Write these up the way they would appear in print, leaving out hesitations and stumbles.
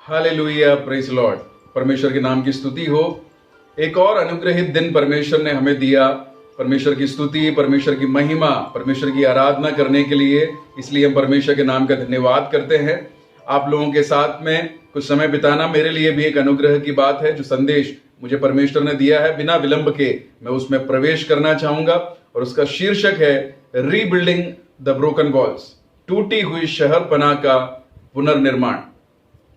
Hallelujah, praise Lord. परमेश्वर के नाम की स्तुति हो। एक और अनुग्रहित दिन परमेश्वर ने हमें दिया। परमेश्वर की स्तुति, परमेश्वर की महिमा, परमेश्वर की आराधना करने के लिए, इसलिए हम परमेश्वर के नाम का धन्यवाद करते हैं। आप लोगों के साथ में कुछ समय बिताना मेरे लिए भी एक अनुग्रह की बात है। जो संदेश मुझे परमेश्वर ने दिया है, बिना विलंब के मैं उसमें प्रवेश करना चाहूंगा और उसका शीर्षक है रीबिल्डिंग द ब्रोकन वॉल्स, टूटी हुई शहरपनाह का पुनर्निर्माण।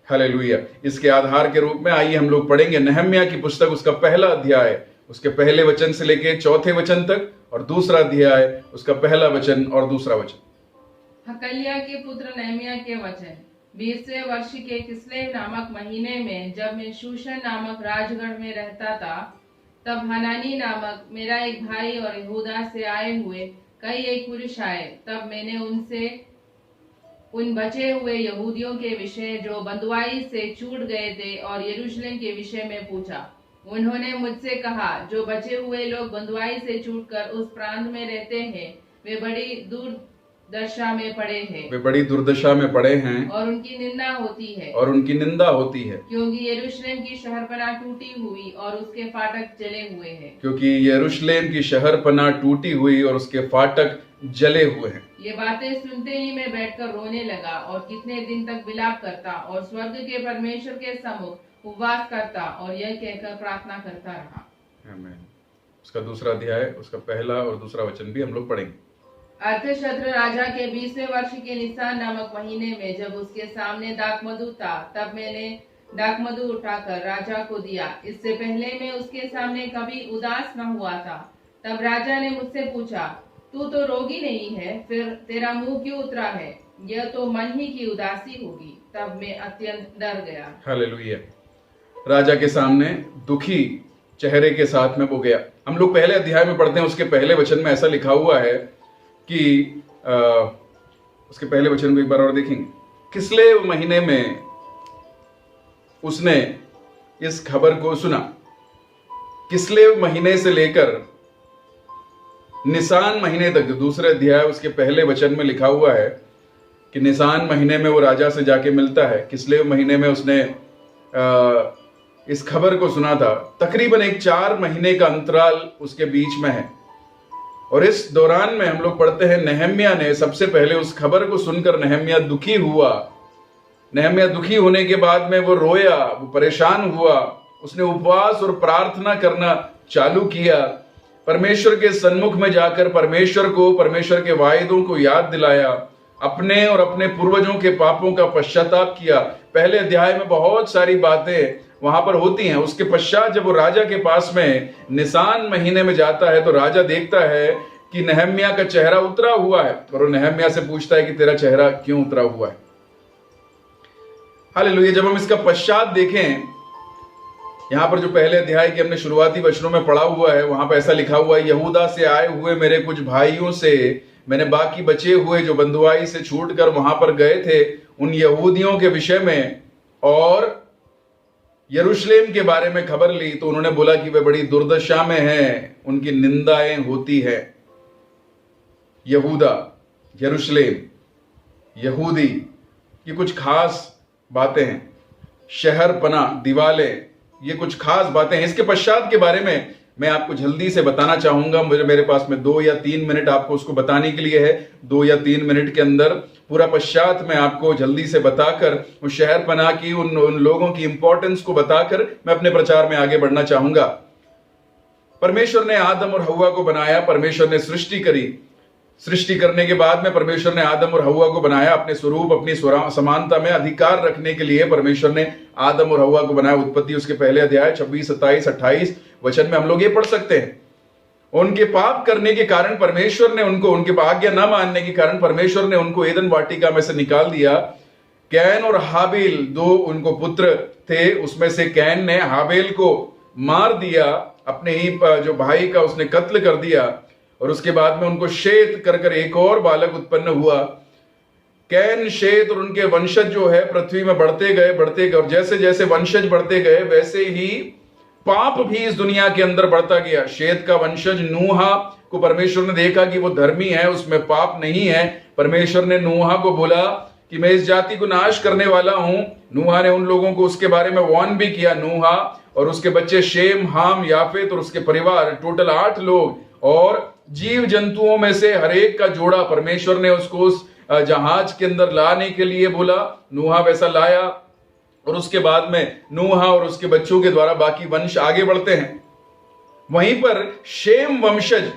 हालेलुया। इसके आधार के रूप में आइए हम लोग पढ़ेंगे नहम्याह की पुस्तक, उसका पहला अध्याय, उसके पहले वचन से लेके चौथे वचन तक, और दूसरा अध्याय, उसका पहला वचन और दूसरा वचन। हकल्याह के पुत्र नहम्याह के वचन। 20वें वर्ष के किस्लेव नामक महीने में, जब मैं शूशन नामक राजगढ़ में रहता था, तब हनानी नामक मेरा एक भाई और यहूदा से आए हुए कई एक पुरुष आए। तब मैंने उनसे उन बचे हुए यहूदियों के विषय जो बंधुआई से छूट गए थे और यरूशलेम के विषय में पूछा। उन्होंने मुझसे कहा, जो बचे हुए लोग बंधुआई से छूटकर उस प्रांत में रहते हैं, वे बड़ी दुर्दशा में पड़े हैं और उनकी निंदा होती है क्योंकि यरूशलेम की शहरपनाह टूटी हुई और उसके फाटक जले हुए हैं। ये बातें सुनते ही मैं बैठकर रोने लगा और कितने दिन तक विलाप करता और स्वर्ग के परमेश्वर के सम्मुख उपवास करता और यह कहकर प्रार्थना करता रहा। आमीन। उसका दूसरा अध्याय, उसका पहला और दूसरा वचन भी हम लोग पढ़ेंगे। अर्थशस्त्र राजा के 20वें वर्ष के निसान नामक महीने में, जब उसके सामने दाखमधु था, तब मैंने दाखमधु उठाकर राजा को दिया। इससे पहले मैं उसके सामने कभी उदास न हुआ था। तब राजा ने मुझसे पूछा, तू तो रोगी नहीं है, फिर तेरा मुंह क्यों उतरा है? यह तो मन ही की उदासी होगी। तब मैं अत्यंत डर गया। हालेलुया। राजा के सामने दुखी चेहरे के साथ में वो गया। हम लोग पहले अध्याय में पढ़ते हैं, उसके पहले वचन में ऐसा लिखा हुआ है कि उसके पहले वचन को एक बार और देखेंगे। किस्लेव महीने में उसने इस खबर को सुना। किस्लेव महीने से लेकर निसान महीने तक, जो दूसरे अध्याय उसके पहले वचन में लिखा हुआ है कि निसान महीने में वो राजा से जाके मिलता है। किस्लेव महीने में उसने इस खबर को सुना था। तकरीबन एक 4 महीने का अंतराल उसके बीच में है। और इस दौरान में हम लोग पढ़ते हैं, नहम्याह ने सबसे पहले उस खबर को सुनकर नहम्याह दुखी हुआ। नहम्याह दुखी होने के बाद में वो रोया, वो परेशान हुआ। उसने उपवास और प्रार्थना करना चालू किया। परमेश्वर के सन्मुख में जाकर परमेश्वर के वायदों को याद दिलाया, अपने और अपने पूर्वजों के पापों का पश्चाताप किया। पहले अध्याय में बहुत सारी बातें वहां पर होती हैं। उसके पश्चात जब वो राजा के पास में निसान महीने में जाता है, तो राजा देखता है कि नहम्याह का चेहरा उतरा हुआ है, और वो नहम्याह से पूछता है कि तेरा चेहरा क्यों उतरा हुआ है। हालेलुया। जब हम इसका पश्चात देखें, यहां पर जो पहले अध्याय के हमने शुरुआती वचनों में पढ़ा हुआ है, वहां पर ऐसा लिखा हुआ है, यहूदा से आए हुए मेरे कुछ भाइयों से मैंने बाकी बचे हुए जो बंधुआई से छूटकर वहां पर गए थे, उन यहूदियों के विषय में और यरूशलेम के बारे में खबर ली। तो उन्होंने बोला कि वे बड़ी दुर्दशा में हैं, उनकी निंदाएं होती है। यहूदा, यरूशलेम, यहूदी, ये कुछ खास बातें हैं। शहरपनाह, दीवालें, ये कुछ खास बातें हैं। इसके पश्चात के बारे में मैं आपको जल्दी से बताना चाहूंगा। मेरे पास में 2 या 3 मिनट आपको उसको बताने के लिए है। 2 या 3 मिनट के अंदर पूरा पश्चात मैं आपको जल्दी से बताकर उस शहरपनाह की उन लोगों की इंपॉर्टेंस को बताकर मैं अपने प्रचार में आगे बढ़ना चाहूंगा। परमेश्वर ने आदम और हव्वा को बनाया। परमेश्वर ने सृष्टि करी। सृष्टि करने के बाद में परमेश्वर ने आदम और हव्वा को बनाया। अपने स्वरूप, अपनी समानता में अधिकार रखने के लिए परमेश्वर ने आदम और हव्वा को बनाया। उत्पत्ति उसके पहले अध्याय 26, 27, 28 वचन में हम लोग ये पढ़ सकते हैं। उनके पाप करने के कारण परमेश्वर ने उनके आज्ञा न मानने के कारण परमेश्वर ने उनको एदन वाटिका में से निकाल दिया। कैन और हाबिल 2 उनको पुत्र थे। उसमें से कैन ने हाबिल को मार दिया, अपने ही जो भाई का उसने कत्ल कर दिया। और उसके बाद में उनको शेत कर एक और बालक उत्पन्न हुआ। कैन, शेत और उनके वंशज जो है पृथ्वी में बढ़ते गए और जैसे जैसे वंशज बढ़ते गए, वैसे ही पाप भी इस दुनिया के अंदर बढ़ता गया। शेत का वंशज नूहा को परमेश्वर ने देखा कि वो धर्मी है, उसमें पाप नहीं है। परमेश्वर ने नूहा को बोला कि मैं इस जाति को नाश करने वाला हूं। नूहा ने उन लोगों को उसके बारे में वार्न भी किया। नूहा और उसके बच्चे शेम, हाम, याफेत और उसके परिवार, टोटल 8 लोग, और जीव जंतुओं में से हर एक का जोड़ा परमेश्वर ने उसको उस जहाज के अंदर लाने के लिए बोला। नूहा वैसा लाया, और उसके बाद में नूहा और उसके बच्चों के द्वारा बाकी वंश आगे बढ़ते हैं। वहीं पर शेम वंशज,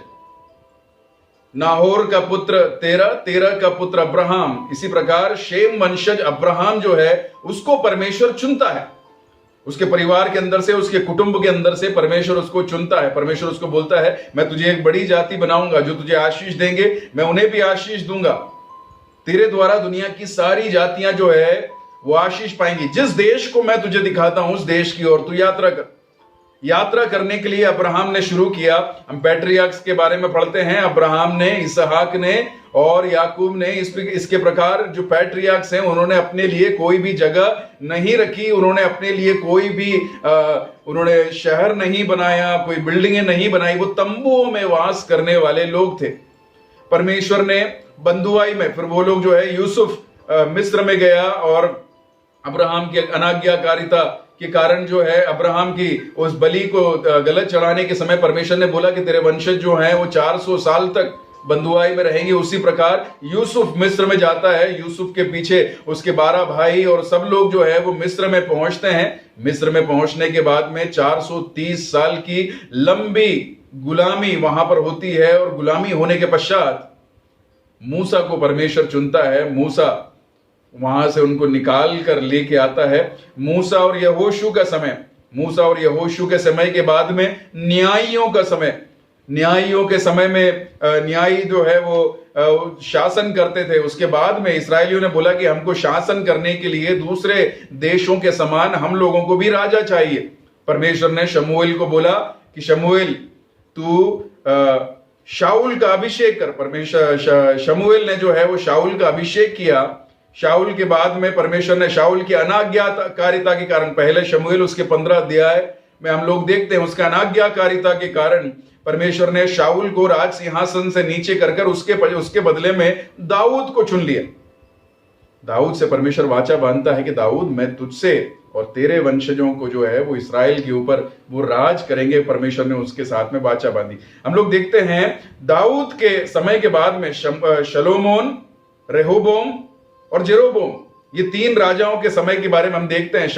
नाहोर का पुत्र तेरह, तेरह का पुत्र अब्राहम, इसी प्रकार शेम वंशज अब्राहम जो है उसको परमेश्वर चुनता है। उसके परिवार के अंदर से, उसके कुटुंब के अंदर से परमेश्वर उसको चुनता है। परमेश्वर उसको बोलता है, मैं तुझे एक बड़ी जाति बनाऊंगा, जो तुझे आशीष देंगे मैं उन्हें भी आशीष दूंगा। तेरे द्वारा दुनिया की सारी जातियां जो है वो आशीष पाएंगी। जिस देश को मैं तुझे दिखाता हूं उस देश की ओर तू यात्रा कर। यात्रा करने के लिए अब्राहम ने शुरू किया। हम पैट्रियार्क्स के बारे में पढ़ते हैं, अब्राहम ने, इसहाक ने और याकूब ने, इसके प्रकार जो पैट्रियार्क्स हैं उन्होंने अपने लिए कोई भी जगह नहीं रखी। उन्होंने अपने लिए कोई भी उन्होंने शहर नहीं बनाया, कोई बिल्डिंगें नहीं बनाई। वो तंबुओं में वास करने वाले लोग थे। परमेश्वर ने बंधुआई में, फिर वो लोग जो है, यूसुफ मिस्र में गया और अब्राहम की अनाज्ञाकारिता के कारण जो है अब्राहम की उस बलि को गलत चढ़ाने के समय परमेश्वर ने बोला कि तेरे वंशज जो हैं वो 400 साल तक बंधुआई में रहेंगे। उसी प्रकार यूसुफ मिस्र में जाता है। यूसुफ के पीछे उसके 12 भाई और सब लोग जो है वो मिस्र में पहुंचते हैं। मिस्र में पहुंचने के बाद में 430 साल की लंबी गुलामी वहां पर होती है, और गुलामी होने के पश्चात मूसा को परमेश्वर चुनता है। मूसा वहां से उनको निकाल कर लेके आता है। मूसा और यहोशू का समय, मूसा और यहोशू के समय के बाद में न्यायियों का समय, न्यायियों के समय में न्यायी जो है वो शासन करते थे। उसके बाद में इसराइलियों ने बोला कि हमको शासन करने के लिए दूसरे देशों के समान हम लोगों को भी राजा चाहिए। परमेश्वर ने शमूएल को बोला कि शमूएल तू शाऊल का अभिषेक कर। परमेश्वर शमूएल ने जो है वो शाऊल का अभिषेक किया। शाऊल के बाद में परमेश्वर ने शाऊल की अनाज्ञाकारिता के कारण, पहले शमूएल उसके 15 अध्याय में हम लोग देखते हैं, उसका अनाज्ञाकारिता के कारण परमेश्वर ने शाऊल को राज सिंहासन से नीचे कर उसके बदले में दाऊद को चुन लिया। दाऊद से परमेश्वर वाचा बांधता है कि दाऊद मैं तुझसे और तेरे वंशजों को जो है वो इस्राएल के ऊपर वो राज करेंगे। परमेश्वर ने उसके साथ में वाचा बांधी। हम लोग देखते हैं दाऊद के समय के बाद में शलोमोन, रेहोबोम और जेरोबोम, ये 3 राजाओं के समय के बारे में हम देखते हैं।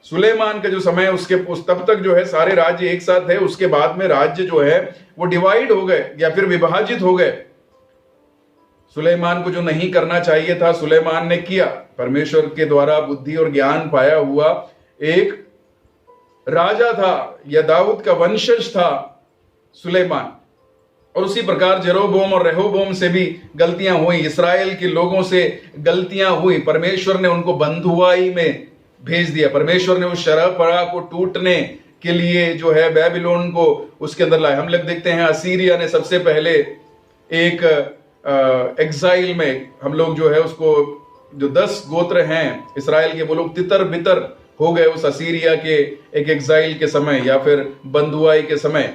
सुलेमान का जो समय है उसके तब तक जो है सारे राज्य एक साथ है। उसके बाद में राज्य जो है वो डिवाइड हो गए या फिर विभाजित हो गए। सुलेमान को जो नहीं करना चाहिए था सुलेमान ने किया। परमेश्वर के द्वारा बुद्धि और ज्ञान पाया हुआ एक राजा था, या दाऊद का वंशज था सुलेमान। और उसी प्रकार जेरोबोम और रेहोबोम से भी गलतियां हुई, इसराइल के लोगों से गलतियां हुई। परमेश्वर ने उनको बंधुआई में भेज दिया। परमेश्वर ने उस शरपरा को टूटने के लिए जो है बेबीलोन को उसके अंदर लाया। हम लोग देखते हैं असीरिया ने सबसे पहले एक एग्जाइल में हम लोग जो है उसको, जो 10 गोत्र हैं इसराइल के, वो लोग तितर बितर हो गए उस असीरिया के एक एग्जाइल के समय या फिर बंधुआई के समय।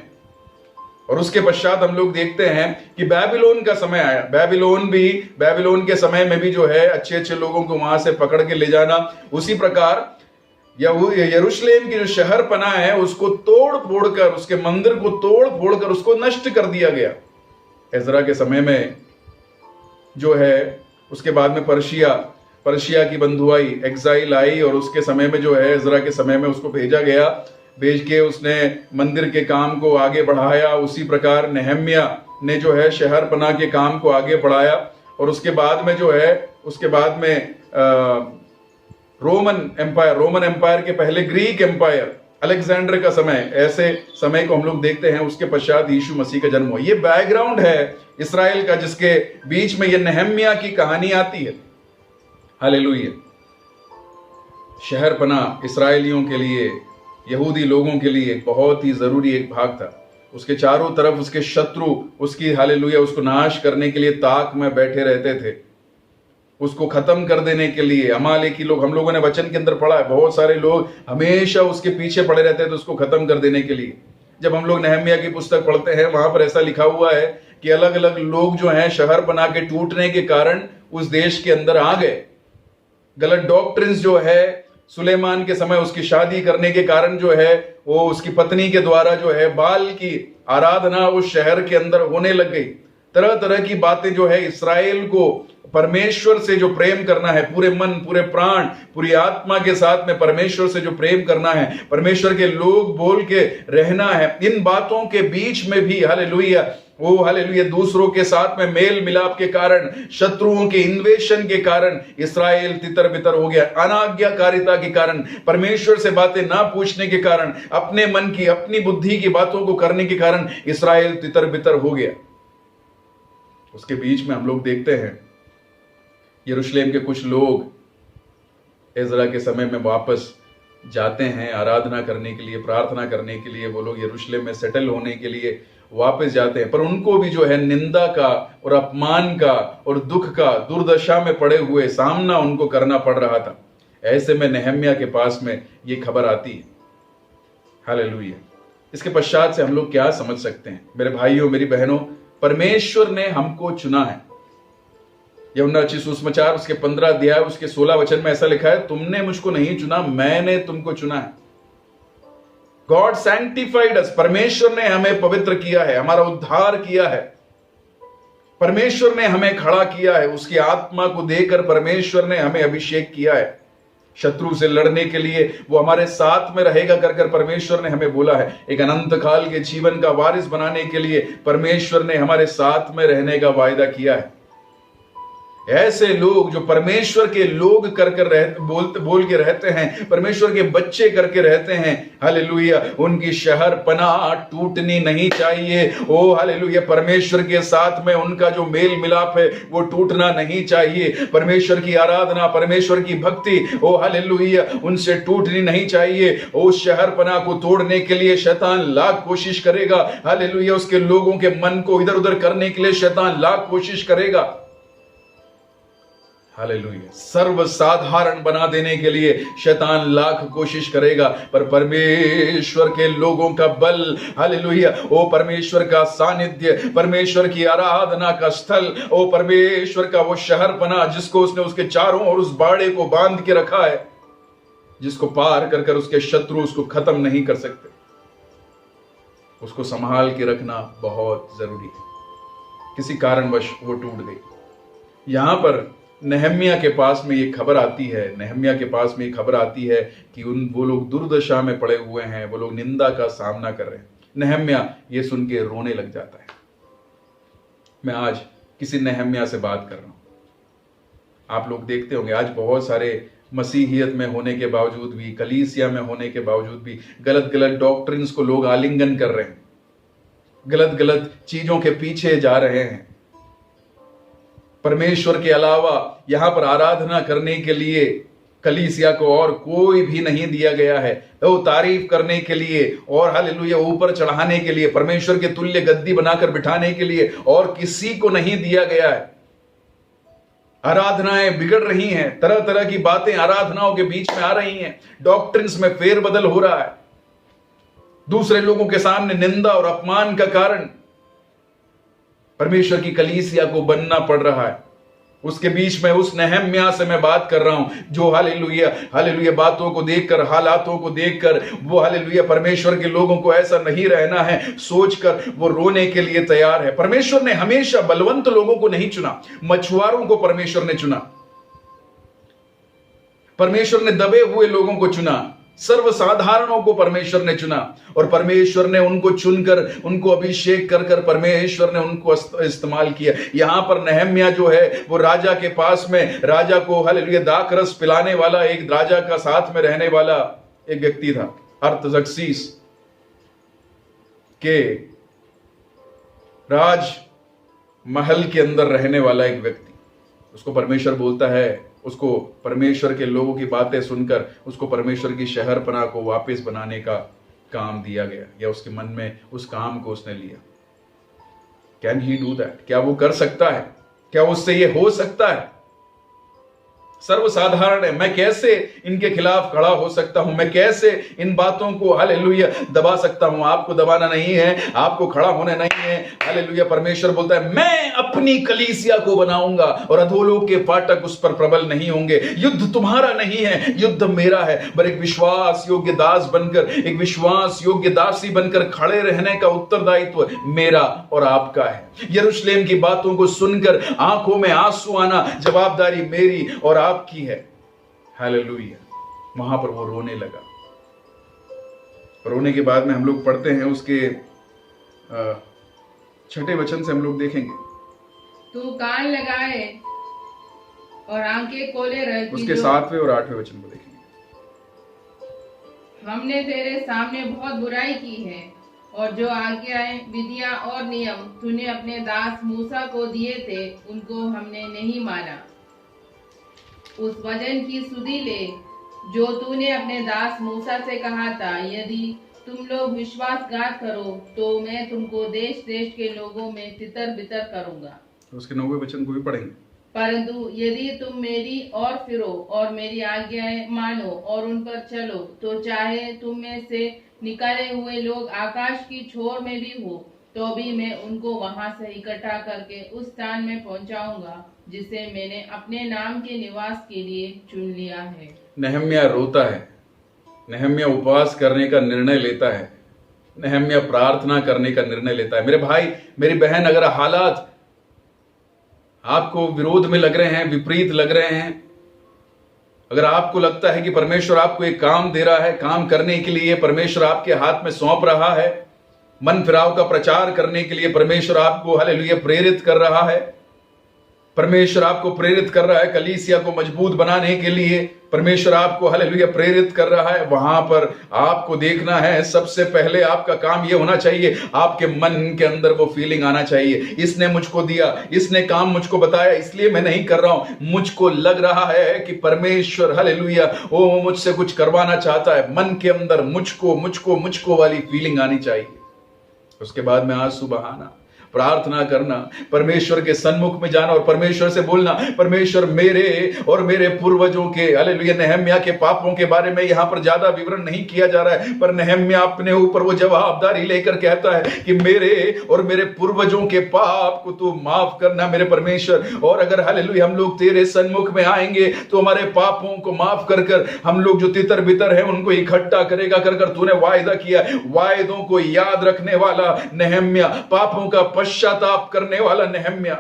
और उसके पश्चात हम लोग देखते हैं कि बेबीलोन का समय आया। बेबीलोन के समय में भी जो है अच्छे अच्छे लोगों को वहां से पकड़ के ले जाना। उसी प्रकार यरूशलेम की जो शहर पना है उसको तोड़ फोड़ कर, उसके मंदिर को तोड़ फोड़ कर उसको नष्ट कर दिया गया। एजरा के समय में जो है, उसके बाद में पर्शिया की बंधुआई, एग्जाइल आई, और उसके समय में जो है एजरा के समय में उसको भेजा गया। भेज के उसने मंदिर के काम को आगे बढ़ाया। उसी प्रकार नेहम्या ने जो है शहर पना के काम को आगे बढ़ाया। और उसके बाद में जो है, उसके बाद में रोमन एम्पायर के पहले ग्रीक एम्पायर, अलेक्जेंडर का समय, ऐसे समय को हम लोग देखते हैं। उसके पश्चात यीशु मसीह का जन्म हुआ। ये बैकग्राउंड है इसराइल का, जिसके बीच में ये नेहम्या की कहानी आती है। हालेलुया। शहर पना इसराइलियों के लिए, यहूदी लोगों के लिए बहुत ही जरूरी एक भाग था। उसके चारों तरफ उसके शत्रु उसकी, हालेलुया, उसको नाश करने के लिए ताक में बैठे रहते थे, उसको खत्म कर देने के लिए। अमालेकी लोग, हम लोगों ने वचन के अंदर पढ़ा है, बहुत सारे लोग हमेशा उसके पीछे पड़े रहते थे उसको खत्म कर देने के लिए। जब हम लोग नेहम्या की पुस्तक पढ़ते हैं वहां पर ऐसा लिखा हुआ है कि अलग अलग लोग जो हैं शहर बना के टूटने के कारण उस देश के अंदर आ गए। गलत डॉक्ट्रिन्स जो है, सुलेमान के समय उसकी शादी करने के कारण जो है वो उसकी पत्नी के द्वारा जो है बाल की आराधना उस शहर के अंदर होने लग गई। तरह तरह की बातें जो है, इस्राएल को परमेश्वर से जो प्रेम करना है, पूरे मन, पूरे प्राण, पूरी आत्मा के साथ में परमेश्वर से जो प्रेम करना है, परमेश्वर के लोग बोल के रहना है, इन बातों के बीच में भी हालेलुया वो हालेलुया दूसरों के साथ में मेल मिलाप के कारण, शत्रुओं के इन्वेशन के कारण इस्राएल तितर बितर हो गया। अनाज्ञाकारिता के कारण, परमेश्वर से बातें ना पूछने के कारण, अपने मन की, अपनी बुद्धि की बातों को करने के कारण इस्राएल तितर बितर हो गया। उसके बीच में हम लोग देखते हैं यरूशलेम के कुछ लोग एजरा के समय में वापस जाते हैं आराधना करने के लिए, प्रार्थना करने के लिए। वो लोग यरूशलेम में सेटल होने के लिए वापस जाते हैं, पर उनको भी जो है निंदा का और अपमान का और दुख का, दुर्दशा में पड़े हुए सामना उनको करना पड़ रहा था। ऐसे में नहम्याह के पास में ये खबर आती है। हालेलुया। इसके पश्चात से हम लोग क्या समझ सकते हैं? मेरे भाइयों, मेरी बहनों, परमेश्वर ने हमको चुना है। यूहन्ना रचित सुसमाचार उसके 15 अध्याय उसके 16 वचन में ऐसा लिखा है, तुमने मुझको नहीं चुना, मैंने तुमको चुना है। गॉड सैंक्टिफाइड अस, परमेश्वर ने हमें पवित्र किया है, हमारा उद्धार किया है। परमेश्वर ने हमें खड़ा किया है, उसकी आत्मा को देकर परमेश्वर ने हमें अभिषेक किया है। शत्रु से लड़ने के लिए वो हमारे साथ में रहेगा कर कर परमेश्वर ने हमें बोला है। एक अनंत काल के जीवन का वारिस बनाने के लिए परमेश्वर ने हमारे साथ में रहने का वायदा किया है। ऐसे लोग जो परमेश्वर के लोग कर कर बोल के रहते हैं, परमेश्वर के बच्चे करके रहते हैं, हालेलुया, उनकी शहर पनाह टूटनी नहीं चाहिए। ओ हालेलुया, परमेश्वर के साथ में उनका जो मेल मिलाप है वो टूटना नहीं चाहिए। परमेश्वर की आराधना, परमेश्वर की भक्ति, ओ हालेलुया, उनसे टूटनी नहीं चाहिए। उस शहर पनाह को तोड़ने के लिए शैतान लाख कोशिश करेगा। हालेलुया, उसके लोगों के मन को इधर उधर करने के लिए शैतान लाख कोशिश करेगा। हालेलुया, सर्वसाधारण बना देने के लिए शैतान लाख कोशिश करेगा, पर परमेश्वर के लोगों का बल, हालेलुया, ओ परमेश्वर का सानिध्य, परमेश्वर की आराधना का स्थल, ओ परमेश्वर का वो शहर पना जिसको उसने उसके चारों ओर उस बाड़े को बांध के रखा है, जिसको पार कर कर उसके शत्रु उसको खत्म नहीं कर सकते, उसको संभाल के रखना बहुत जरूरी है। किसी कारणवश वो टूट गई। यहां पर नहम्याह के पास में ये खबर आती है, नहम्याह के पास में ये खबर आती है कि वो लोग दुर्दशा में पड़े हुए हैं, वो लोग निंदा का सामना कर रहे हैं। नहम्याह ये सुन के रोने लग जाता है। मैं आज किसी नहम्याह से बात कर रहा हूं। आप लोग देखते होंगे आज बहुत सारे मसीहियत में होने के बावजूद भी, कलीसिया में होने के बावजूद भी गलत गलत डॉक्ट्रिन्स को लोग आलिंगन कर रहे हैं, गलत गलत चीजों के पीछे जा रहे हैं। परमेश्वर के अलावा यहां पर आराधना करने के लिए कलीसिया को और कोई भी नहीं दिया गया है। वो तारीफ करने के लिए और हालेलुया ऊपर चढ़ाने के लिए, परमेश्वर के तुल्य गद्दी बनाकर बिठाने के लिए और किसी को नहीं दिया गया है। आराधनाएं बिगड़ रही हैं, तरह तरह की बातें आराधनाओं के बीच में आ रही हैं, डॉक्ट्रिन्स में फेरबदल हो रहा है, दूसरे लोगों के सामने निंदा और अपमान का कारण परमेश्वर की कलीसिया को बनना पड़ रहा है। उसके बीच में उस नहम्याह से मैं बात कर रहा हूं जो हालेलुया हालेलुया बातों को देखकर, हालातों को देखकर वो हालेलुया परमेश्वर के लोगों को ऐसा नहीं रहना है सोचकर वो रोने के लिए तैयार है। परमेश्वर ने हमेशा बलवंत लोगों को नहीं चुना, मछुआरों को परमेश्वर ने चुना। परमेश्वर ने दबे हुए लोगों को चुना, सर्वसाधारणों को परमेश्वर ने चुना, और परमेश्वर ने उनको चुनकर, उनको अभिषेक कर कर परमेश्वर ने उनको इस्तेमाल किया। यहां पर नहम्याह जो है वो राजा के पास में, राजा को हालेलुया दाखरस पिलाने वाला, एक राजा का साथ में रहने वाला एक व्यक्ति था, अर्थजक्सीस के राज महल के अंदर रहने वाला एक व्यक्ति। उसको परमेश्वर बोलता है, उसको परमेश्वर के लोगों की बातें सुनकर उसको परमेश्वर की शहर पनाह को वापस बनाने का काम दिया गया, या उसके मन में उस काम को उसने लिया। Can he do that? क्या वो कर सकता है? क्या उससे ये हो सकता है? सर्वसाधारण है। मैं कैसे इनके खिलाफ खड़ा हो सकता हूं, मैं कैसे इन बातों को हालेलुया दबा सकता हूं। आपको दबाना नहीं है, आपको खड़ा होना नहीं है। हालेलुया। परमेश्वर बोलता है मैं अपनी कलीसिया को बनाऊंगा और अधोलोक के फाटक उस पर प्रबल नहीं होंगे। युद्ध तुम्हारा नहीं है, युद्ध मेरा है। पर एक विश्वास योग्य दास बनकर, एक विश्वास योग्य दासी बनकर खड़े रहने का उत्तरदायित्व मेरा और आपका है। यरूशलेम की बातों को सुनकर आंखों में आंसू आना जवाबदारी मेरी और आपकी है। हालेलुया। वहां पर वो रोने लगा। रोने के बाद में हम लोग पढ़ते हैं उसके 6ठे वचन से हम लोग देखेंगे। तू कान लगाए और आंखें खोले रह कि उसके जो 7वें और 8वें वचन को देखेंगे। हमने तेरे सामने बहुत बुराई की है और जो आज्ञाएं, विधियां और नियम तूने अपने दास मूसा को दिए थे उनको हमने नहीं माना। उस वचन की सुधि ले जो तूने अपने दास मूसा से कहा था, यदि तुम लोग विश्वासघात करो तो मैं तुमको देश देश के लोगों में तितर बितर करूंगा। उसके 9वें वचन को भी पढ़ेंगे। परंतु यदि तुम मेरी और फिरो और मेरी आज्ञाएं मानो और उन पर चलो, तो चाहे तुम में से निकाले हुए लोग आकाश की छोर में भी हो, तो भी मैं उनको वहां से इकट्ठा करके उस स्थान में पहुंचाऊंगा जिसे मैंने अपने नाम के निवास के लिए चुन लिया है। नहम्याह रोता है, नहम्याह उपवास करने का निर्णय लेता है, नहम्याह प्रार्थना करने का निर्णय लेता है। मेरे भाई मेरी बहन, अगर हालात आपको विरोध में लग रहे हैं, विपरीत लग रहे हैं, अगर आपको लगता है कि परमेश्वर आपको एक काम दे रहा है, काम करने के लिए परमेश्वर आपके हाथ में सौंप रहा है, मन फिराव का प्रचार करने के लिए परमेश्वर आपको हालेलुया प्रेरित कर रहा है, परमेश्वर आपको प्रेरित कर रहा है कलीसिया को मजबूत बनाने के लिए, परमेश्वर आपको हालेलुया प्रेरित कर रहा है, वहां पर आपको देखना है। सबसे पहले आपका काम यह होना चाहिए, आपके मन के अंदर वो फीलिंग आना चाहिए, इसने मुझको दिया, इसने काम मुझको बताया, इसलिए मैं नहीं कर रहा हूं। मुझको लग रहा है कि परमेश्वर हालेलुया वो मुझसे कुछ करवाना चाहता है। मन के अंदर मुझको मुझको मुझको वाली फीलिंग आनी चाहिए। उसके बाद में आंसू बहाना, प्रार्थना करना, परमेश्वर के सन्मुख में जाना और परमेश्वर से बोलना, परमेश्वर मेरे और मेरे पूर्वजों के हालेलुया। नहम्याह के पापों के बारे में यहां पर ज्यादा विवरण नहीं किया जा रहा है, पर नहम्याह अपने ऊपर वो जवाबदारी लेकर कहता है कि मेरे और मेरे पूर्वजों के पाप को तू माफ करना मेरे परमेश्वर। और अगर हालेलुया हम लोग तेरे सन्मुख में आएंगे तो हमारे पापों को माफ कर कर हम लोग जो तितर बितर है उनको इकट्ठा करेगा कर कर तूने वायदा किया। वायदों को याद रखने वाला नहम्याह, पापों का पश्चाताप करने वाला नहम्याह,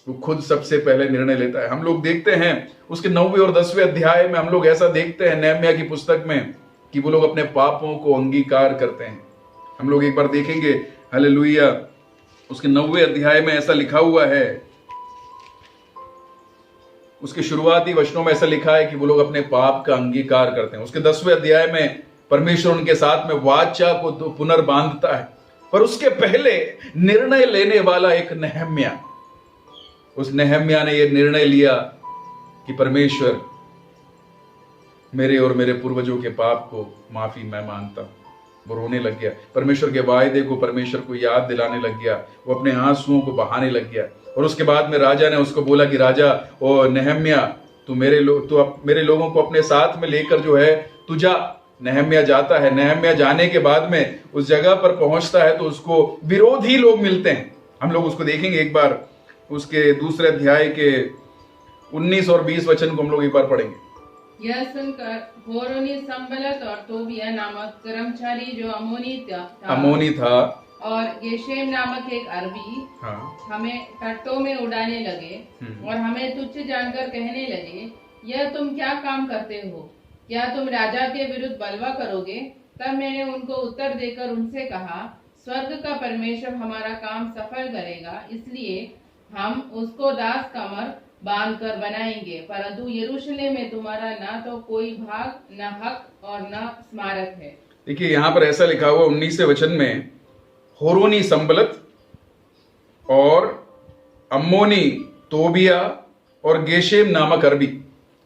वो खुद सबसे पहले निर्णय लेता है। हम लोग देखते हैं उसके 9वें और 10वें अध्याय में हम लोग ऐसा देखते हैं नहम्याह की पुस्तक में कि वो लोग अपने पापों को अंगीकार करते हैं। हम लोग एक बार देखेंगे हालेलुया उसके 9वें अध्याय में ऐसा लिखा हुआ है, उसके शुरुआती वचनों में ऐसा लिखा है कि वो लोग अपने पाप का अंगीकार करते हैं। उसके 10वें अध्याय में परमेश्वर उनके साथ में वाचा को तो पुनर्बांधता है, पर उसके पहले निर्णय लेने वाला एक नहम्याह, उस नहम्याह ने यह निर्णय लिया कि परमेश्वर मेरे और मेरे पूर्वजों के पाप को माफी मैं मांगता हूं। वो रोने लग गया, परमेश्वर के वायदे को परमेश्वर को याद दिलाने लग गया, वो अपने आंसुओं को बहाने लग गया। और उसके बाद में राजा ने उसको बोला कि राजा ओ नहम्याह तू मेरे लोगों को अपने साथ में लेकर जो है तू जा। नहम्याह जाता है। नहम्याह जाने के बाद में उस जगह पर पहुंचता है तो उसको विरोधी लोग मिलते हैं। हम लोग उसको देखेंगे एक बार, उसके दूसरे अध्याय के 19 और 20 वचन को हम लोग एक बार पढ़ेंगे। यह सुनकर होरोनी संबलत और तोबिया नामक कर्मचारी जो अमोनी था और गेशेम नामक एक अरबी हमें टट्टों में उड़ाने लगे और हमें तुच्छ जानकर कहने लगे, यह तुम क्या काम करते हो? क्या तुम राजा के विरुद्ध बलवा करोगे? तब मैंने उनको उत्तर देकर उनसे कहा, स्वर्ग का परमेश्वर हमारा काम सफल करेगा, इसलिए हम उसको दास कमर बांध कर बनाएंगे, परंतु यरूशलेम में तुम्हारा ना तो कोई भाग, न हक और न स्मारक है। देखिए यहाँ पर ऐसा लिखा हुआ 19वें वचन में, होरोनी संबलत और अम्मोनी तोबिया और गेशेम नामक अरबी,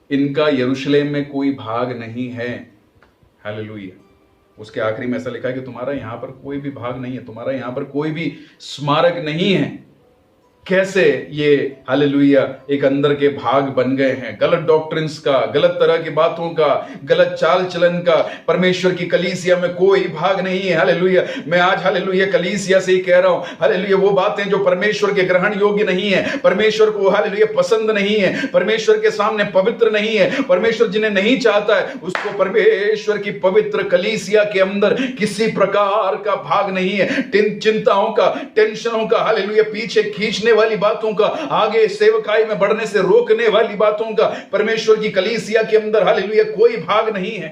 इनका यरूशलेम में कोई भाग नहीं है। हालेलुया। उसके आखिरी में ऐसा लिखा है कि तुम्हारा यहां पर कोई भी भाग नहीं है, तुम्हारा यहां पर कोई भी स्मारक नहीं है। कैसे ये हालेलुया एक अंदर के भाग बन गए हैं, गलत डॉक्ट्रिन्स का, गलत तरह की बातों का, गलत चाल चलन का। परमेश्वर की कलीसिया में कोई भाग नहीं है। हालेलुया, मैं आज हालेलुया कलीसिया से ही कह रहा हूं, हालेलुया वो बातें जो परमेश्वर के ग्रहण योग्य नहीं है, परमेश्वर को हालेलुया पसंद नहीं है, परमेश्वर के सामने पवित्र नहीं है, परमेश्वर जिन्हें नहीं चाहता है उसको परमेश्वर की पवित्र कलीसिया के अंदर किसी प्रकार का भाग नहीं है। चिंताओं का, टेंशनों का, हालेलुया पीछे खींचने वाली बातों का, आगे सेवकाई में बढ़ने से रोकने वाली बातों का परमेश्वर की कलीसिया के अंदर हालेलुया कोई भाग नहीं है।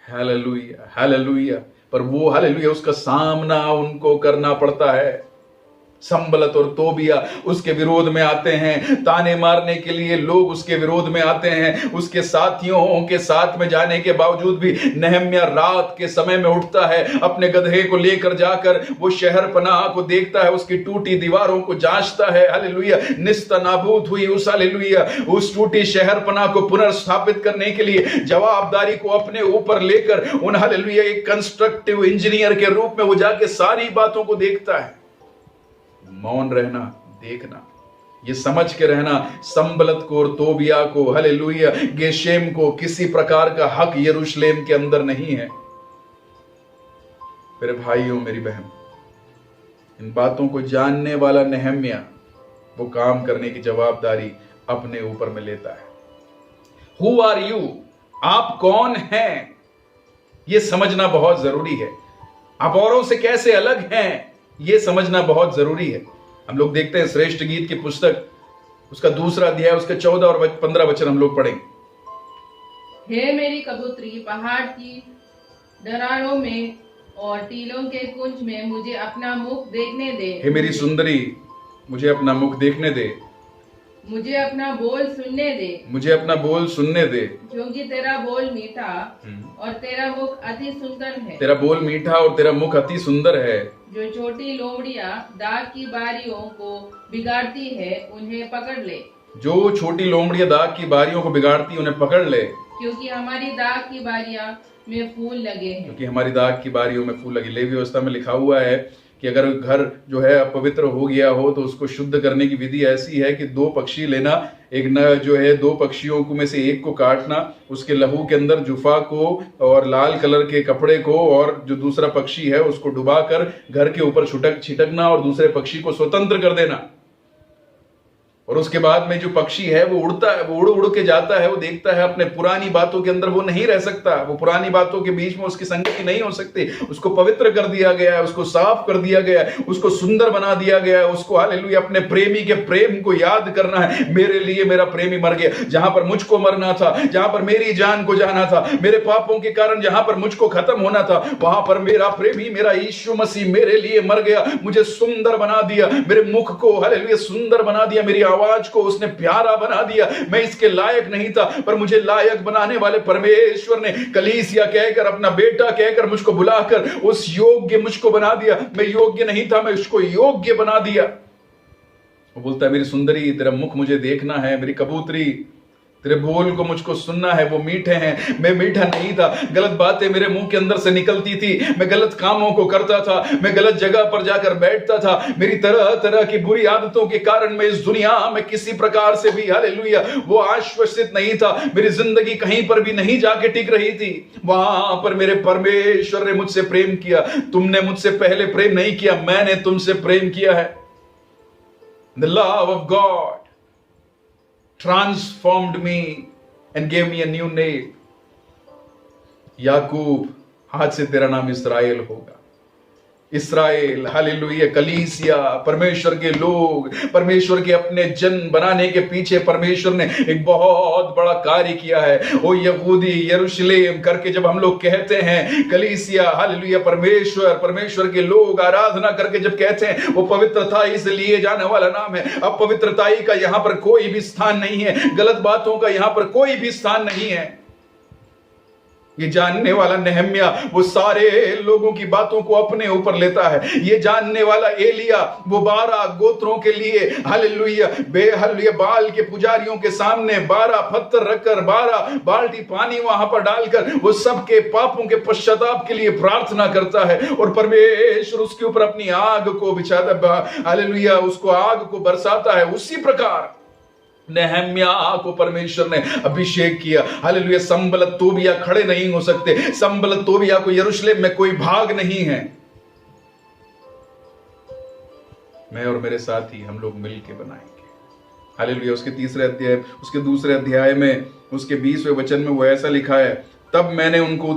हालेलुया हालेलुया, पर वो हालेलुया उसका सामना उनको करना पड़ता है। संबलत और तोबिया उसके विरोध में आते हैं, ताने मारने के लिए लोग उसके विरोध में आते हैं। उसके साथियों के साथ में जाने के बावजूद भी नहम्याह रात के समय में उठता है, अपने गदहे को लेकर जाकर वो शहर पनाह को देखता है, उसकी टूटी दीवारों को जांचता है। हालेलुया, निस्तनाबूद हुई उस हालेलुया उस टूटी शहर पनाह को पुनर्स्थापित करने के लिए जवाबदारी को अपने ऊपर लेकर उन हालेलुया एक कंस्ट्रक्टिव इंजीनियर के रूप में वो जाके सारी बातों को देखता है। मौन रहना, देखना, ये समझ के रहना संबलत को और तोबिया को हालेलुया गेशेम को किसी प्रकार का हक यरूशलेम के अंदर नहीं है। मेरे भाइयों, मेरी बहन, इन बातों को जानने वाला नहम्याह वो काम करने की जवाबदारी अपने ऊपर में लेता है। हु आर यू, आप कौन हैं, यह समझना बहुत जरूरी है। आप औरों से कैसे अलग हैं यह समझना बहुत जरूरी है। हम लोग देखते हैं श्रेष्ठ गीत की पुस्तक, उसका 2 अध्याय, उसके 14 और 15 वचन हम लोग पढ़ेंगे। हे मेरी कबूतरी, पहाड़ की दरारों में और टीलों के कुंज में मुझे अपना मुख देखने दे। हे मेरी सुंदरी, मुझे अपना मुख देखने दे, मुझे अपना बोल सुनने दे, मुझे अपना बोल सुनने दे, क्योंकि तेरा बोल मीठा और तेरा मुख अति सुंदर है। तेरा बोल मीठा और तेरा मुख अति सुंदर है। जो छोटी लोमड़ियां दाग की बारियों को बिगाड़ती है उन्हें पकड़ ले। जो छोटी लोमड़ियां दाग की बारियों को बिगाड़ती उन्हें पकड़ ले, क्योंकि हमारी दाग की बारियां में फूल लगे हैं। क्योंकि हमारी दाग की बारियों में फूल लगे। लेवी व्यवस्था में लिखा हुआ है कि अगर घर जो है अपवित्र हो गया हो तो उसको शुद्ध करने की विधि ऐसी है कि 2 पक्षी लेना, एक न जो है 2 पक्षियों को में से एक को काटना, उसके लहू के अंदर जुफा को और लाल कलर के कपड़े को और जो दूसरा पक्षी है उसको डुबाकर घर के ऊपर छिटकना और दूसरे पक्षी को स्वतंत्र कर देना। और उसके बाद में जो पक्षी है वो उड़ता है, वो उड़ के जाता है, वो देखता है अपने पुरानी बातों के अंदर वो नहीं रह सकता, वो पुरानी बातों के बीच में उसकी संगति नहीं हो सकती। उसको पवित्र कर दिया गया है, उसको साफ कर दिया गया है, उसको सुंदर बना दिया गया है। उसको हालेलुया अपने प्रेमी के प्रेम को याद करना है। मेरे लिए मेरा प्रेमी मर गया, जहां पर मुझको मरना था, जहां पर मेरी जान को जाना था, मेरे पापों के कारण जहां पर मुझको खत्म होना था, वहां पर मेरा प्रेमी, मेरा यीशु मसीह मेरे लिए मर गया, मुझे सुंदर बना दिया, मेरे मुख को हालेलुया सुंदर बना दिया, मेरी आवाज को उसने प्यारा बना दिया। मैं इसके लायक नहीं था, पर मुझे लायक बनाने वाले परमेश्वर ने कलीसिया कहकर, अपना बेटा कहकर मुझको बुलाकर उस योग्य मुझको बना दिया। मैं योग्य नहीं था, मैं उसको योग्य बना दिया। वो बोलता है मेरी सुंदरी, तेरा मुख मुझे देखना है, मेरी कबूतरी तेरे बोल को मुझको सुनना है, वो मीठे हैं, मैं मीठा नहीं था। गलत बातें मेरे मुंह के अंदर से निकलती थी, मैं गलत कामों को करता था, मैं गलत जगह पर जाकर बैठता था। मेरी तरह तरह की बुरी आदतों के कारण मैं इस दुनिया में किसी प्रकार से भी हालेलुया वो आश्वसित नहीं था। मेरी जिंदगी कहीं पर भी नहीं जाके टिक रही थी। वहां पर मेरे परमेश्वर ने मुझसे प्रेम किया। तुमने मुझसे पहले प्रेम नहीं किया, मैंने तुमसे प्रेम किया है। The love of God transformed me and gave me a new name. याकूब, आज से तेरा नाम इस्राएल होगा। इस्राएल हालेलुया कलीसिया, परमेश्वर के लोग, परमेश्वर के अपने जन बनाने के पीछे परमेश्वर ने एक बहुत बड़ा कार्य किया है। ओ यहूदी यरूशलेम करके जब हम लोग कहते हैं, कलीसिया हालेलुया परमेश्वर के लोग आराधना करके जब कहते हैं, वो पवित्रताई से लिए जाने वाला नाम है। अब पवित्रताई का यहां पर कोई भी स्थान नहीं है, गलत बातों का यहां पर कोई भी स्थान नहीं है। ये जानने वाला नेहम्या वो सारे लोगों की बातों को अपने ऊपर लेता है। ये जानने वाला एलिया वो 12 गोत्रों के लिए हालेलुया बाल के पुजारियों के सामने 12 पत्थर रखकर 12 बाल्टी पानी वहां पर डालकर वो सबके पापों के पश्चाताप के लिए प्रार्थना करता है और परमेश्वर उसके ऊपर अपनी आग को बिछाता, हालेलुया उसको आग को बरसाता है। उसी प्रकार नेहम्या को परमेश्वर ने अभिषेक किया। हालेलुया संबलत तोबिया खड़े नहीं हो सकते, संबलत तोबिया को यरूशलेम में कोई भाग नहीं है। मैं और मेरे साथी हम लोग मिलके बनाएंगे। हालेलुया उसके उसके दूसरे अध्याय में उसके 20वें वचन में वो ऐसा लिखा है, तब मैंने उनको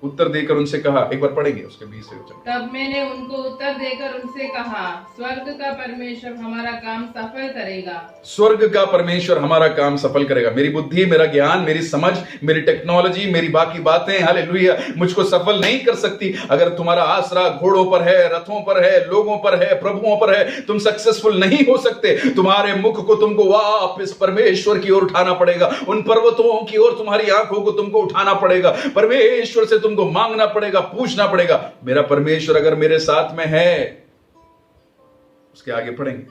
उत्तर देकर उनसे कहा, एक बार पढ़ेंगे उसके 20वें वचन। तब मैंने उनको उत्तर देकर उनसे कहा, स्वर्ग का परमेश्वर हमारा काम सफल करेगा। स्वर्ग का परमेश्वर हमारा काम सफल करेगा। मेरी बुद्धि, मेरा ज्ञान, मेरी समझ, मेरी टेक्नोलॉजी, मेरी बाकी बातें हालेलुया मुझको सफल नहीं कर सकती। अगर तुम्हारा आसरा घोड़ों पर है, रथों पर है, लोगों पर है, प्रभुओं पर है, तुम सक्सेसफुल नहीं हो सकते। तुम्हारे मुख को तुमको वापस परमेश्वर की ओर उठाना पड़ेगा, उन पर्वतों की ओर तुम्हारी आंखों को तुमको उठाना पड़ेगा, परमेश्वर से तुमको मांगना पड़ेगा, पूछना पड़ेगा। मेरा परमेश्वर अगर मेरे साथ में है, उसके आगे पढ़ेंगे,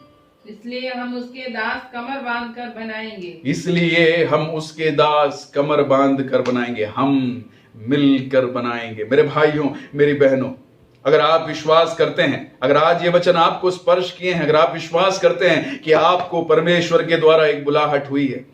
इसलिए हम उसके दास कमर बांध कर बनाएंगे। इसलिए हम उसके दास कमर बांध कर बनाएंगे, हम मिलकर बनाएंगे। मेरे भाइयों, मेरी बहनों, अगर आप विश्वास करते हैं, अगर आज ये वचन आपको स्पर्श किए हैं, अगर आप विश्वास करते हैं कि आपको परमेश्वर के द्वारा एक बुलाहट हुई है,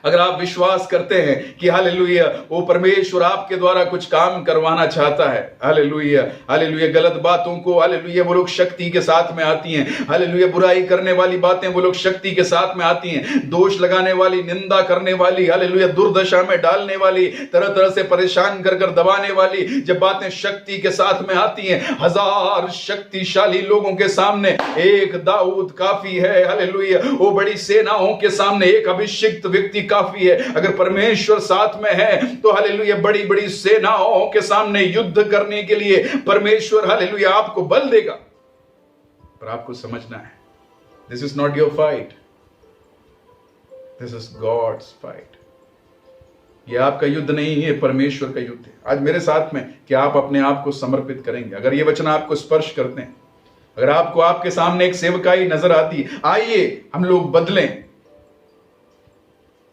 अगर आप विश्वास करते हैं कि हालेलुया वो परमेश्वर आपके द्वारा कुछ काम करवाना चाहता है, हालेलुया हालेलुया गलत बातों को हालेलुया वो लोग शक्ति के साथ में आती हैं, हालेलुया बुराई करने वाली बातें वो लोग शक्ति के साथ में आती हैं, दोष लगाने वाली, निंदा करने वाली, हालेलुया दुर्दशा में डालने वाली, तरह तरह से परेशान कर कर दबाने वाली जब बातें शक्ति के साथ में आती हैं, 1000 शक्तिशाली लोगों के सामने एक दाऊद काफी है। हालेलुया वो बड़ी सेनाओं के सामने एक अभिषिक्त व्यक्ति काफी है। अगर परमेश्वर साथ में है तो हालेलुया बड़ी बड़ी सेनाओं के सामने युद्ध करने के लिए परमेश्वर हालेलुया आपको बल देगा। पर आपको समझना है, this is not your fight, this is God's fight. ये आपका युद्ध नहीं है, परमेश्वर का युद्ध है। आज मेरे साथ में क्या आप अपने आप को समर्पित करेंगे? अगर ये वचन आपको स्पर्श करते हैं, अगर आपको आपके सामने एक सेवकाई नजर आती, आइए हम लोग बदलें,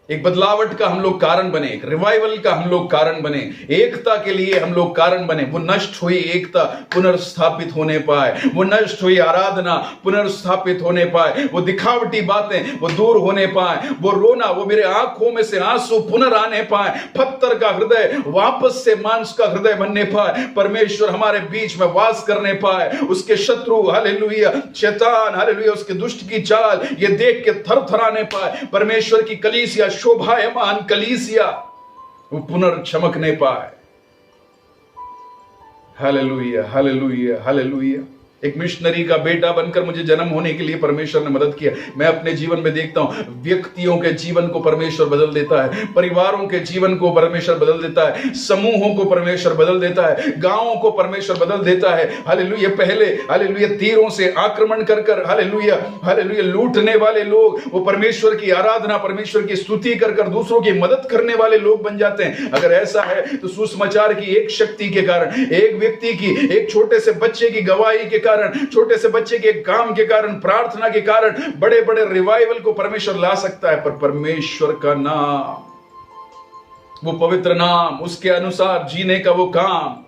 एक बदलावट का हम लोग कारण बने, एक रिवाइवल का हम लोग कारण बने, एकता के लिए हम लोग कारण बने। वो नष्ट हुई एकता पुनर्स्थापित होने पाए, वो नष्ट हुई आराधना पुनर्स्थापित होने पाए, वो दिखावटी बातें वो दूर होने पाए, वो रोना, वो मेरे आंखों में से आंसू पुनराने पाए, पत्थर का हृदय वापस से मांस का हृदय बनने पाए, परमेश्वर हमारे बीच में वास करने पाए। उसके शत्रु हालेलुया शैतान हालेलुया उसके दुष्ट की चाल ये देख के थरथराने पाए, परमेश्वर की कलीसिया शोभायमान कलीसिया वो पुनर्चमकने पाए। Hallelujah hallelujah hallelujah. एक मिशनरी का बेटा बनकर मुझे जन्म होने के लिए परमेश्वर ने मदद किया। मैं अपने जीवन में देखता हूं व्यक्तियों के जीवन को परमेश्वर बदल देता है, परिवारों के जीवन को परमेश्वर बदल देता है, समूहों को परमेश्वर बदल देता है, गांवों को परमेश्वर बदल देता है। हालेलुया पहले हालेलुया तीरों से आक्रमण कर कर हालेलुया हालेलुया लूटने वाले लोग वो परमेश्वर की आराधना, परमेश्वर की स्तुति कर कर दूसरों की मदद करने वाले लोग बन जाते हैं। अगर ऐसा है तो सुसमाचार की एक शक्ति के कारण, एक व्यक्ति की, एक छोटे से बच्चे की गवाही के कारण, छोटे से बच्चे के काम के कारण, प्रार्थना के कारण बड़े बड़े रिवाइवल को परमेश्वर ला सकता है। पर परमेश्वर का नाम, वो पवित्र नाम, उसके अनुसार जीने का वो काम,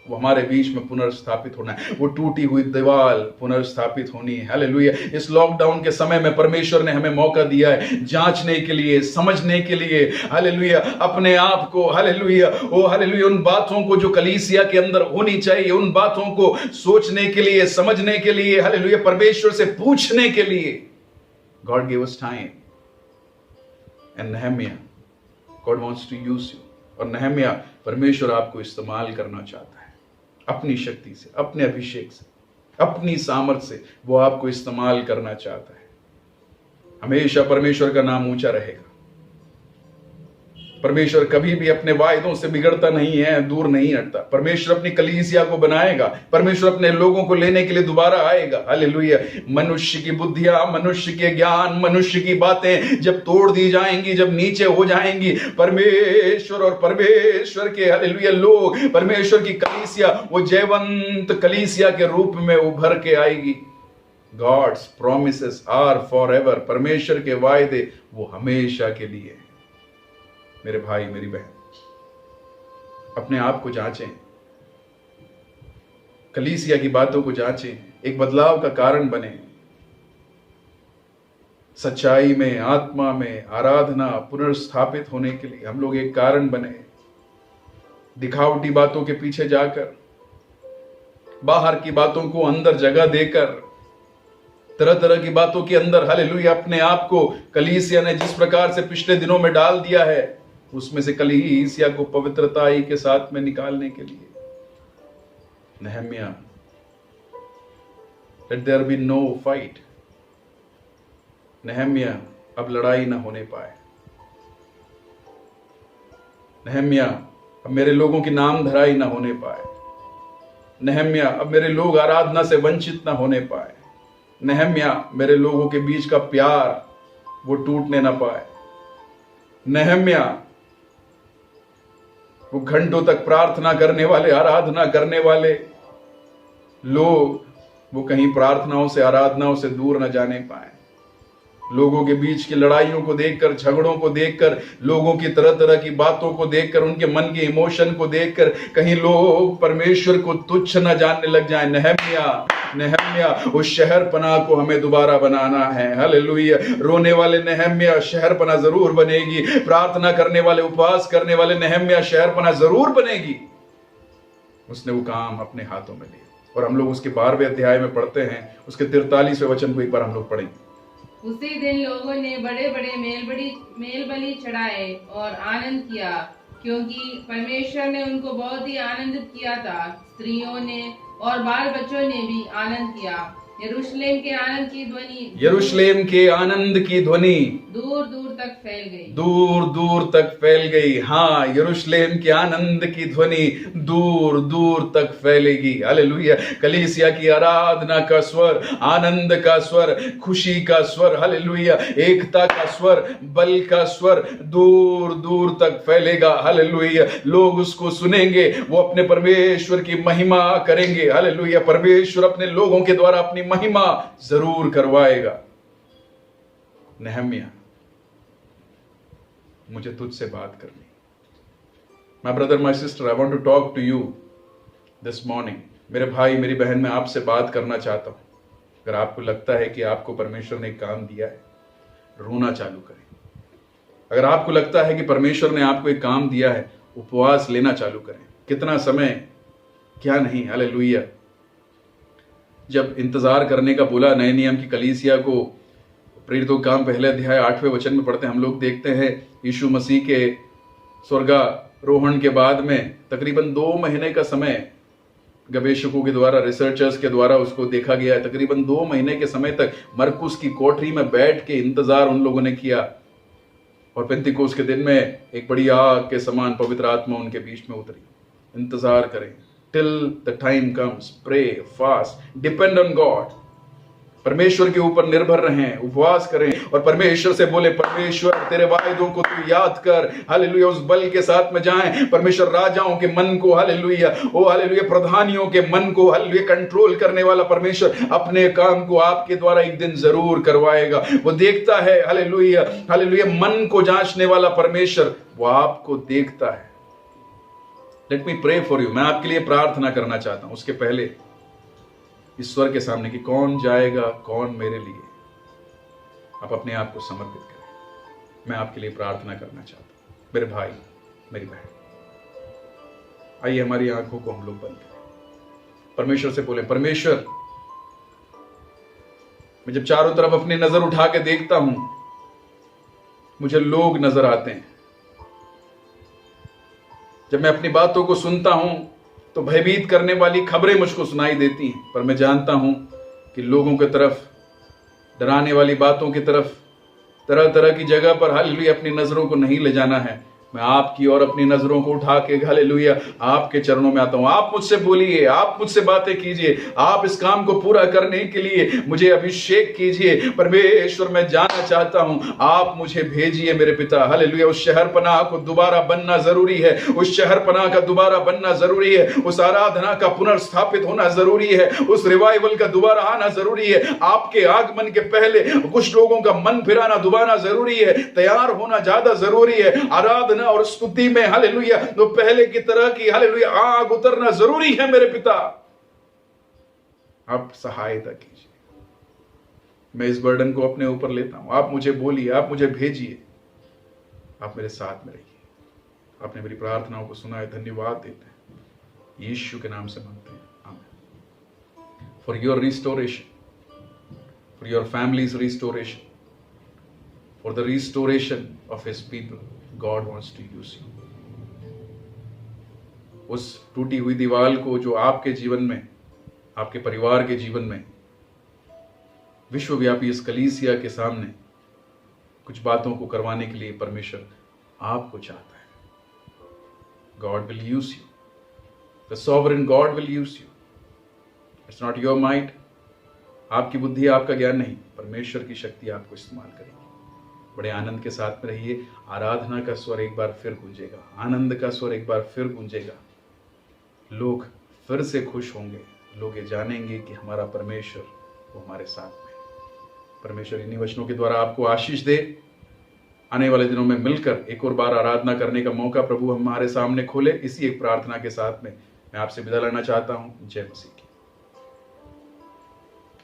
वो हमारे बीच में पुनर्स्थापित होना है। वो टूटी हुई दीवार पुनर्स्थापित होनी है। हालेलुया। इस लॉकडाउन के समय में परमेश्वर ने हमें मौका दिया है जांचने के लिए, समझने के लिए, हालेलुया अपने आप को, हालेलुया ओ हालेलुया उन बातों को जो कलीसिया के अंदर होनी चाहिए, उन बातों को सोचने के लिए, समझने के लिए, हालेलुया परमेश्वर से पूछने के लिए। God give us time and Nehemiah God wants to use you. और नेहम्या परमेश्वर आपको इस्तेमाल करना चाहता है अपनी शक्ति से, अपने अभिषेक से, अपनी सामर्थ से वो आपको इस्तेमाल करना चाहता है। हमेशा परमेश्वर का नाम ऊंचा रहेगा। परमेश्वर कभी भी अपने वायदों से बिगड़ता नहीं है, दूर नहीं हटता। परमेश्वर अपनी कलीसिया को बनाएगा, परमेश्वर अपने लोगों को लेने के लिए दोबारा आएगा। हालेलुया। मनुष्य की बुद्धियां, मनुष्य के ज्ञान, मनुष्य की बातें जब तोड़ दी जाएंगी, जब नीचे हो जाएंगी, परमेश्वर और परमेश्वर के हालेलुया लोग, परमेश्वर की कलीसिया वो जयवंत कलीसिया के रूप में उभर के आएगी। God's promises are forever। परमेश्वर के वायदे वो हमेशा के लिए। मेरे भाई मेरी बहन, अपने आप को जांचें, कलीसिया की बातों को जांचें, एक बदलाव का कारण बने। सच्चाई में, आत्मा में, आराधना पुनर्स्थापित होने के लिए हम लोग एक कारण बने। दिखावटी बातों के पीछे जाकर, बाहर की बातों को अंदर जगह देकर, तरह तरह की बातों के अंदर हालेलुया अपने आप को कलीसिया ने जिस प्रकार से पिछले दिनों में डाल दिया है, उसमें से कलीसिया को पवित्रताई के साथ में निकालने के लिए। Nehemiah, let there be no fight. Nehemiah, अब लड़ाई ना होने पाए। नहम्या, अब मेरे लोगों की नाम धराई ना होने पाए। नहम्या, अब मेरे लोग आराधना से वंचित ना होने पाए। नहम्या, मेरे लोगों के बीच का प्यार वो टूटने ना पाए। नहम्या, वो घंटों तक प्रार्थना करने वाले, आराधना करने वाले लोग वो कहीं प्रार्थनाओं से, आराधनाओं से दूर न जाने पाए। लोगों के बीच की लड़ाइयों को देखकर, झगड़ों को देखकर, लोगों की तरह तरह की बातों को देखकर, उनके मन के इमोशन को देखकर कहीं लोग परमेश्वर को तुच्छ न जानने लग जाएं। नहम्या, उस शहर पनाह को हमें दोबारा बनाना है। हालेलुया। रोने वाले नहम्या शहर पनाह जरूर बनेगी। प्रार्थना करने वाले, उपवास करने वाले नहम्या शहर पनाह जरूर बनेगी। उसने वो काम अपने हाथों में लिया और हम लोग उसके 12वें अध्याय में पढ़ते हैं, उसके 43वें वचन को एक बार हम लोग पढ़ेंगे। उसी दिन लोगों ने बड़े बड़े मेल बलि चढ़ाए और आनंद किया, क्योंकि परमेश्वर ने उनको बहुत ही आनंदित किया था। स्त्रियों ने और बाल बच्चों ने भी आनंद किया। यरूशलेम के आनंद की ध्वनि, यरूशलेम के आनंद की ध्वनि दूर दूर तक फैल गई, दूर दूर तक फैल गई। हाँ, यरूशलेम के आनंद की ध्वनि दूर दूर तक फैलेगी। हालेलुया। कलीसिया की आराधना का स्वर, आनंद का स्वर, खुशी का स्वर, हालेलुया, एकता का स्वर, बल का स्वर दूर दूर तक फैलेगा। हालेलुया। लोग उसको सुनेंगे, वो अपने परमेश्वर की महिमा करेंगे। हालेलुया। परमेश्वर अपने लोगों के द्वारा अपनी महिमा जरूर करवाएगा। नहम्या, मुझे तुझसे बात करनी। My brother, my sister, I want to talk to you this morning. मेरे भाई मेरी बहन, मैं आपसे बात करना चाहता हूं। अगर आपको लगता है कि आपको परमेश्वर ने काम दिया है, रोना चालू करें। अगर आपको लगता है कि परमेश्वर ने आपको एक काम दिया है, उपवास लेना चालू करें। कितना समय, क्या नहीं। हालेलुया। जब इंतजार करने का बोला नए नियम की कलीसिया को, प्रेरितों का काम 1 अध्याय 8वें वचन में पढ़ते हैं, हम लोग देखते हैं यीशु मसीह के स्वर्गारोहण के बाद में तकरीबन 2 महीने का समय गवेषकों के द्वारा, रिसर्चर्स के द्वारा उसको देखा गया है। तकरीबन 2 महीने के समय तक मरकुस की कोठरी में बैठ के इंतजार उन लोगों ने किया, और पेंतिकोस के दिन में एक बड़ी आग के समान पवित्र आत्मा उनके बीच में उतरी। इंतजार करें till the time comes, pray, fast, depend on God। परमेश्वर के ऊपर निर्भर रहें, उपवास करें और परमेश्वर से बोले, परमेश्वर तेरे वायदों को तू याद कर। हालेलुया। उस बल के साथ में जाएं। परमेश्वर राजाओं के मन को, हालेलुया, ओ हालेलुया, प्रधानियों के मन को, हालेलुया, कंट्रोल करने वाला परमेश्वर अपने काम को आपके द्वारा एक दिन जरूर करवाएगा। वो देखता है, हालेलुया, हालेलुया, मन को जांचने वाला परमेश्वर वो आपको देखता है। Let me pray for you. मैं आपके लिए प्रार्थना करना चाहता हूं। उसके पहले ईश्वर के सामने कि कौन जाएगा, कौन मेरे लिए, आप अपने आप को समर्पित करें। मैं आपके लिए प्रार्थना करना चाहता हूं। मेरे भाई मेरी बहन, आइए हमारी आंखों को हम लोग बंद करें। परमेश्वर से बोले, परमेश्वर, मैं जब चारों तरफ अपनी नजर उठा के देखता हूं, मुझे लोग नजर आते हैं। जब मैं अपनी बातों को सुनता हूं तो भयभीत करने वाली खबरें मुझको सुनाई देती हैं, पर मैं जानता हूं कि लोगों की तरफ, डराने वाली बातों की तरफ, तरह तरह की जगह पर हालेलुया अपनी नजरों को नहीं ले जाना है। मैं आपकी और अपनी नजरों को उठा के हालेलुया आपके चरणों में आता हूं। आप मुझसे बोलिए, आप मुझसे बातें कीजिए, आप इस काम को पूरा करने के लिए मुझे अभिषेक कीजिए। परमेश्वर मैं जाना चाहता हूं, आप मुझे भेजिए मेरे पिता। हालेलुया। उस शहर पनाह को दोबारा बनना जरूरी है, उस शहर पनाह का दोबारा बनना जरूरी है, उस आराधना का पुनर्स्थापित होना जरूरी है, उस रिवाइवल का दोबारा आना जरूरी है। आपके आगमन के पहले कुछ लोगों का मन फिराना दोबारा जरूरी है, तैयार होना ज्यादा जरूरी है। आराधना और स्तुति में हालेलुया तो पहले की तरह की हालेलुया आग उतरना जरूरी है मेरे पिता। आप सहायता कीजिए, मैं इस बर्डन को अपने ऊपर लेता हूं। आप मुझे बोलिए, आप मुझे भेजिए, आप मेरे साथ में रहिए। आपने मेरी प्रार्थनाओं को सुना है, धन्यवाद देते हैं, यीशु के नाम से मांगते हैं, आमीन। For your restoration, for your family's restoration, for the restoration of his people, God wants to use you. उस टूटी हुई दीवार को जो आपके जीवन में, आपके परिवार के जीवन में, विश्वव्यापी इस कलीसिया के सामने कुछ बातों को करवाने के लिए परमेश्वर आपको चाहता है। God will use you. The sovereign God will use you. It's not your might, आपकी बुद्धि, आपका ज्ञान नहीं, परमेश्वर की शक्ति आपको इस्तेमाल करेगी। बड़े आनंद के साथ में रहिए। आराधना का स्वर एक बार फिर गूंजेगा, आनंद का स्वर एक बार फिर गूंजेगा। लोग फिर से खुश होंगे, लोग ये जानेंगे कि हमारा परमेश्वर वो हमारे साथ में। परमेश्वर इन्हीं वचनों के द्वारा आपको आशीष दे। आने वाले दिनों में मिलकर एक और बार आराधना करने का मौका प्रभु हमारे सामने खोले। इसी एक प्रार्थना के साथ में मैं आपसे विदा लेना चाहता हूँ। जय मसीह की।